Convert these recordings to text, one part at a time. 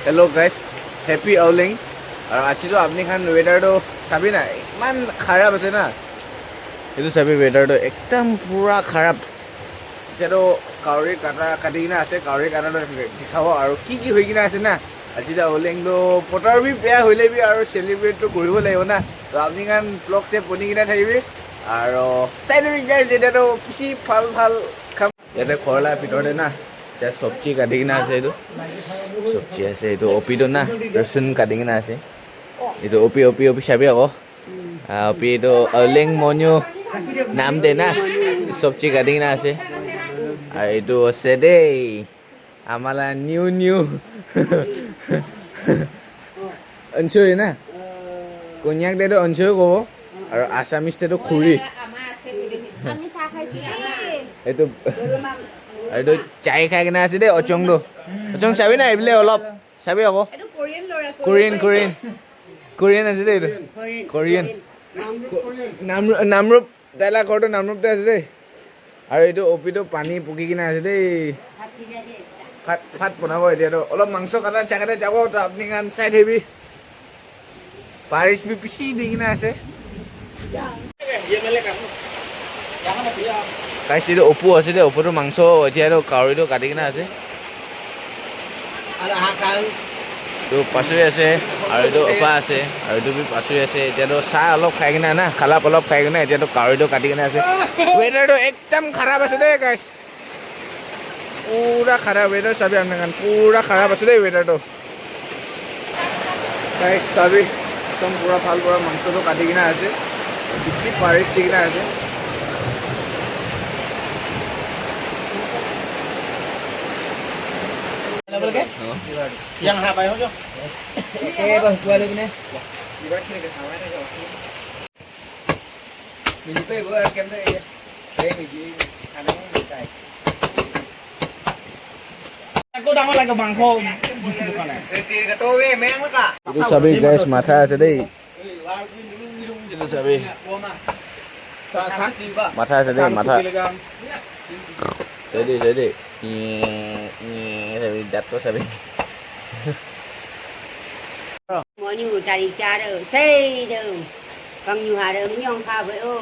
Hello guys, happy Awling. আৰু আজিতো আপুনি খান ৱেডাৰটো চাবি না ইমান খাৰাপ আছে না এইটো চাবি ৱেডাৰটো একদম পুৰা খাৰাপ এতিয়াতো কাউৰী কাটি কিনে আছে কাউৰী কাটাটো দেখাব আৰু কি হৈ কিনে আছে না আজি Awlingটো বতৰ বি বেয়া হ'লে বি আৰু চেলিব্ৰেটটো কৰিব লাগিব না তো আপুনি খান ব্লগতে বনি কিনে থাকিবি আৰু চাই দিবি গাইজ এতিয়াতো বেছি ভাল খাম ইয়াতে খৰলা ভিতৰতে না এতিয়া চব্জি কাটি কিনে আছে এইটো চব্জি আছে এইটো অপিটো না ৰচুন কাটি কিনে আছে itu opi sabi ako opi itu Awling monyo naam de na sobji gading na ase itu ase dei amala new onsoy na konyak de to onsoy ko aru assamese te to khuri ami sa khaisi itu chai khai kena ase de ochong sabi na ebile olop sabi ako etu korean Korean আছে দেই Korean Namrup দাইলা ঘৰটো নামৰূপতে আছে দেই আৰু এইটো অপিটো পানী পকি কিনে আছে দেই ভাত বনাব এতিয়াতো অলপ মাংস কাটা চাকাতে যাব তো আপুনি গান চাই থাকিবি পাৰিছ বি পিছি দি কিনে আছে গাইছ এইটো অপু আছে দেই অপুটো মাংস এতিয়াতো কাউৰীটো কাটি কিনে আছে তো পাচুৰি আছে আৰু এইটো অপা আছে আৰু এইটো বি পাচুৰি আছে এতিয়াতো চাহ অলপ খাই কিনে না খালাপ অলপ খাই কিনে এতিয়াতো কাউৰীটো কাটি কিনে আছে ৱেডাৰটো একদম খাৰাপ আছে দেই গাইছ পুৰা খাৰাপ ৱেডাৰ চাবি আপোনাৰ পুৰা খাৰাপ আছে দেই ৱেডাৰটো গাইছ চাবি একদম পুৰা ভাল পুৰা মাংসটো কাটি কিনে আছে বেছি পাৰিছ দি কিনে আছে yang apa ya jo bang kuali bine minute gua kemne ini di kanang kai aku dangor lagi bangko bukan ketowe meng ka itu sabi guys mata ase dei itu sabi mata ase dei mata jadi sabi dato sabi mọi người cari cara sei đâu bằng nhiều hà đâu nhong pha vậy ô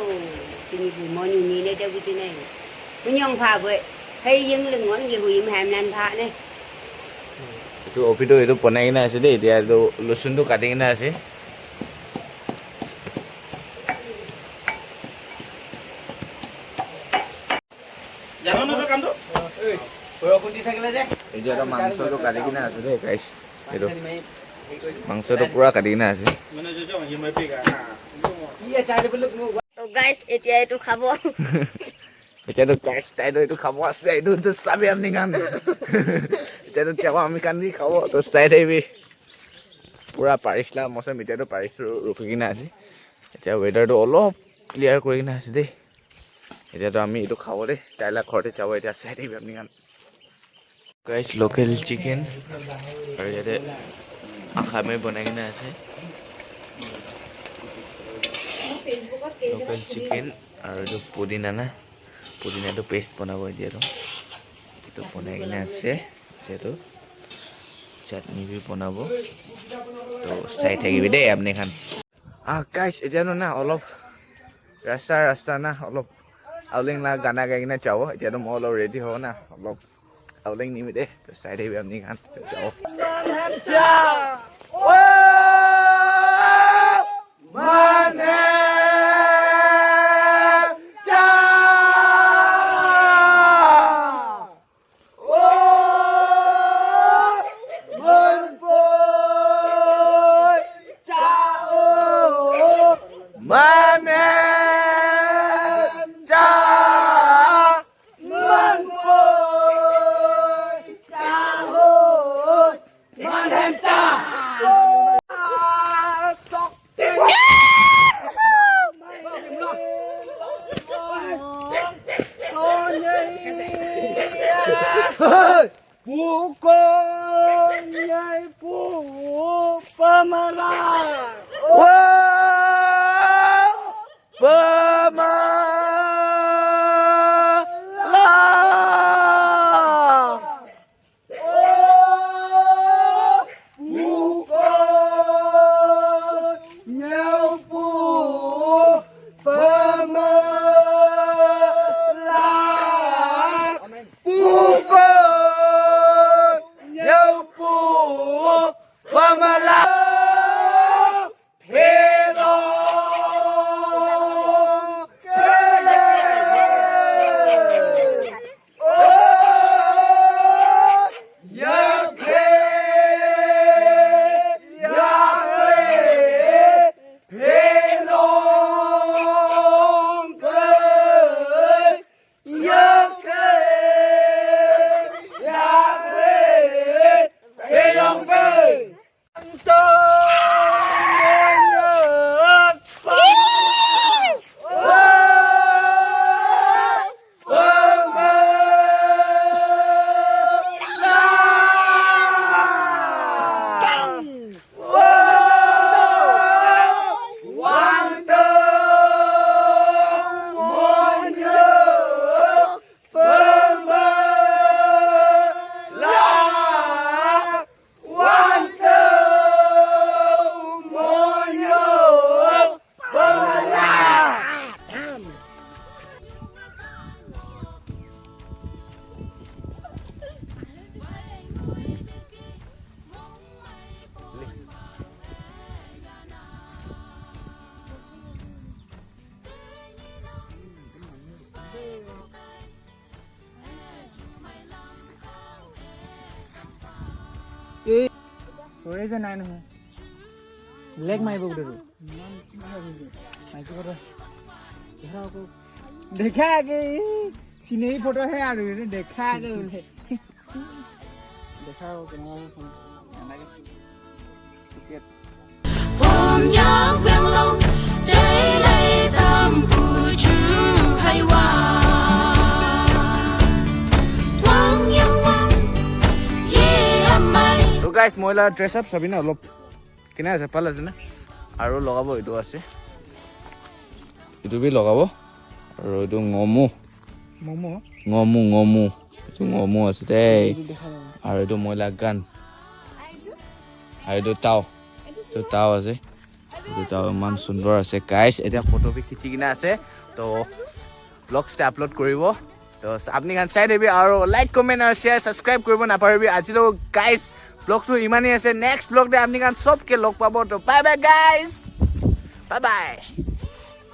thì mọi người nhìn đây đâu cái này nhong pha vậy hay những lần ngón gì hủy hàm nan pha này itu opido itu ponai kena ase dei dia tu losun tu cutting kena ase jangan nusuk kamu itu ada mangso tu kali kena ase dei guys itu mangso tu pura kali kena ase তো guys এতিয়া এটো খাব এতিয়া তো guys তাইতো এইটো খাব আছে এইটো তো চাবি আপনি গান এতিয়া তো চাব আমি কান্দি খাব তো চাই থাকিবি পুৰা পাৰিছলা মছম এতিয়াতো পাৰিছ ৰখি কিনে আছে এতিয়া ৱেডাৰটো অলপ ক্লিয়াৰ কৰি কিনে আছে দেই এতিয়াতো আমি এইটো খাব দেই তাইলা ঘৰতে যাব এতিয়া চাই থাকিবি আপনি গান গাইস লোকেল চিকেন আৰু ইয়াতে আখামে বনাই কিনে আছে লোকেল চিকেন আৰু এইটো পুদিনাটো পেষ্ট বনাব এতিয়াতো এইটো বনাই কিনে আছে যিহেতু চাটনি বি বনাব তো চাই থাকিবি দেই আপনি খান গাইছ এতিয়ানো না অলপ ৰাস্তা না অলপ Awling না গানা গাই কিনে যাওঁ এতিয়াতো মই অলপ ৰেডি হওঁ না অলপ Awling নিমি দে তো চাই থাকিবি আপনি খান যাওঁ Bukannya ibu pemarah. Pemarah. Ore je nai নহয় লেগ মাৰিব গুটেটো মাইকি ফটো দেখা আগে সিনেৰি ফটো হে আৰু দেখা আগে দেখা কেনেকুৱা নালাগে টিকেট 黄杨光龙，这类当不知海湾。汪洋汪，夜安麦。 তো গাইছ মহিলা ড্ৰেছ আপ চাবি না অলপ কেনে আছে ভাল আছে না আৰু লগাব এইটো আছে এইটো বি লগাব আৰু এইটো ngому মমো ngому এইটো ngому আছে দেই আৰু এইটো মহিলা গান আৰু এইটো তাও আছে এইটো তাও ইমান সুন্দৰ আছে গাইছ এতিয়া ফটো বি খিচি কিনা আছে তো ব্লগছটা আপলোড কৰিব তো আপুনি গান চাই দেবি আৰু লাইক কমেণ্ট আৰু শ্বেয়াৰ ছাবস্ক্ৰাইব কৰিব নাপাহৰিবি আজিলৈ গাইছ ব্লগটো ইমানেই আছে নেক্সট ব্লগ দে আপুনি গান চবকে লগ পাব তো বাই বাই গাইছ বাই বাই